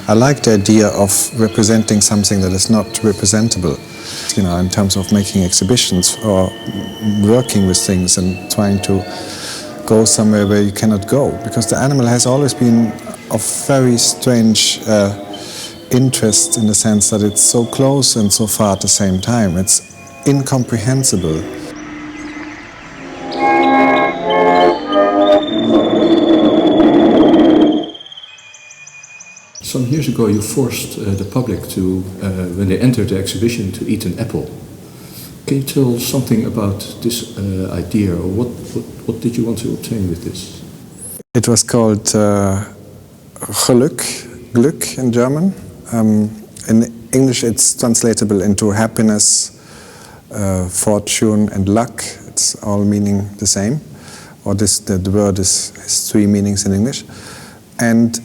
I like the idea of representing something that is not representable, you know, in terms of making exhibitions or working with things and trying to go somewhere where you cannot go, because the animal has always been of very strange interest in the sense that it's so close and so far at the same time. It's incomprehensible. Some years ago you forced the public to, when they entered the exhibition, to eat an apple. Can you tell something about this idea, or what did you want to obtain with this? It was called Glück in German. In English it's translatable into happiness, fortune and luck. It's all meaning the same. Or the word has three meanings in English. And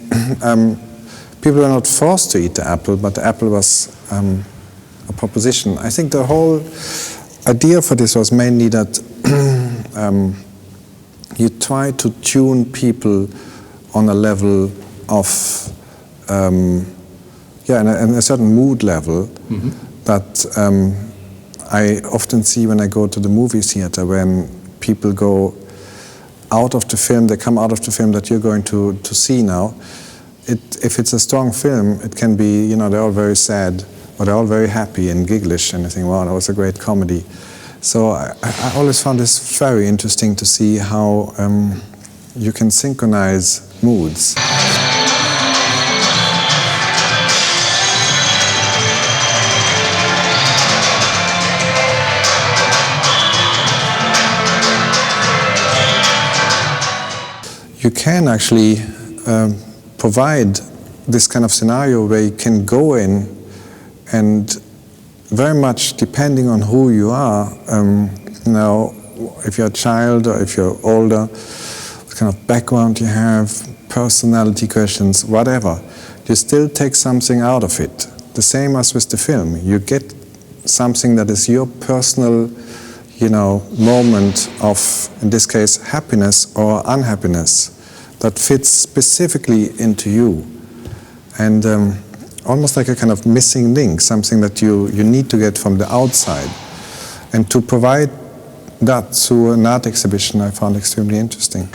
people were not forced to eat the apple, but the apple was a proposition. I think the whole idea for this was mainly that you try to tune people on a level of, in a certain mood level that I often see when I go to the movie theater, when people go out of the film, they come out of the film that you're going to see now. If it's a strong film, it can be, you know, they're all very sad, or they're all very happy and gigglish, and I think, wow, that was a great comedy. So I always found this very interesting to see how you can synchronize moods. You can actually provide this kind of scenario where you can go in and very much depending on who you are, you know, if you're a child or if you're older, what kind of background you have, personality questions, whatever, you still take something out of it. The same as with the film. You get something that is your personal, you know, moment of, in this case, happiness or unhappiness that fits specifically into you. And almost like a kind of missing link, something that you need to get from the outside. And to provide that through an art exhibition I found extremely interesting.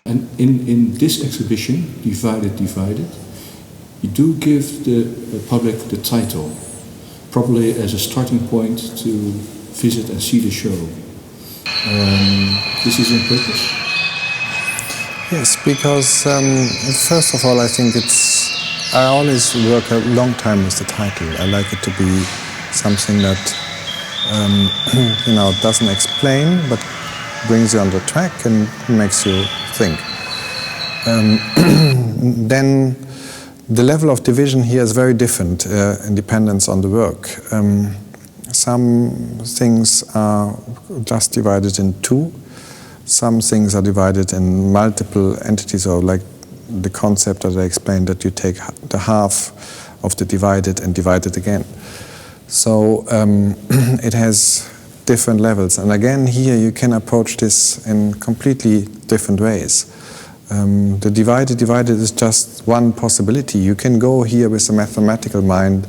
And in this exhibition, Divided, you do give the public the title, probably as a starting point to visit and see the show. This is on purpose? Yes, because first of all I think I always work a long time with the title. I like it to be something that you know, doesn't explain but brings you on the track and makes you think. Then the level of division here is very different in dependence on the work. Some things are just divided in two. Some things are divided in multiple entities, or like the concept that I explained, that you take the half of the divided and divide it again. So it has different levels. And again, here you can approach this in completely different ways. The divided is just one possibility. You can go here with a mathematical mind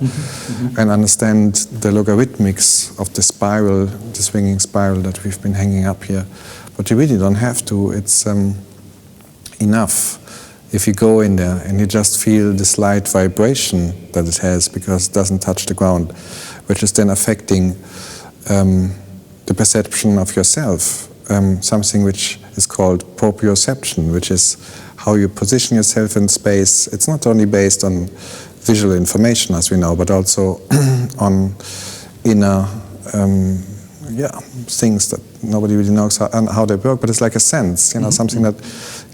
and understand the logarithmics of the spiral, the swinging spiral that we've been hanging up here. But you really don't have to. It's enough if you go in there and you just feel the slight vibration that it has, because it doesn't touch the ground, which is then affecting the perception of yourself. Something which is called proprioception, which is how you position yourself in space. It's not only based on visual information, as we know, but also on inner things that nobody really knows how they work, but it's like a sense, you know, something that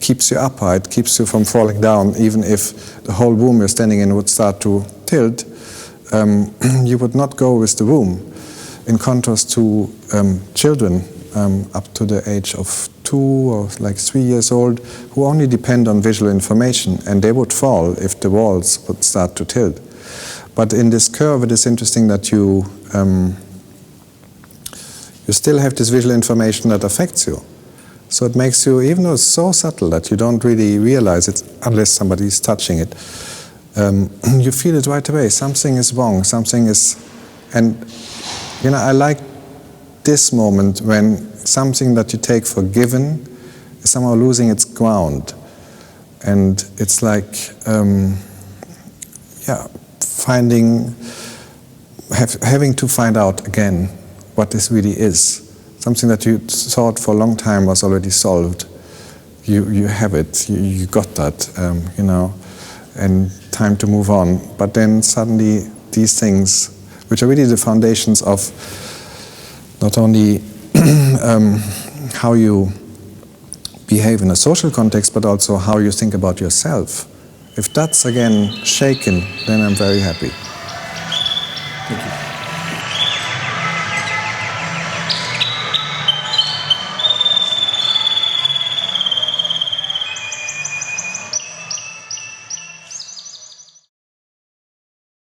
keeps you upright, keeps you from falling down. Even if the whole room you're standing in would start to tilt, you would not go with the room. In contrast to children up to the age of 2 or like 3 years old, who only depend on visual information, and they would fall if the walls would start to tilt. But in this curve, it is interesting that you still have this visual information that affects you. So it makes you, even though it's so subtle that you don't really realize it unless somebody is touching it, you feel it right away. Something is wrong, something is... And, you know, I like this moment when something that you take for given is somehow losing its ground. And it's like, having to find out again what this really is. Something that you thought for a long time was already solved. You have it, you got that, you know, and time to move on. But then suddenly these things, which are really the foundations of not only how you behave in a social context, but also how you think about yourself. If that's again shaken, then I'm very happy. Thank you.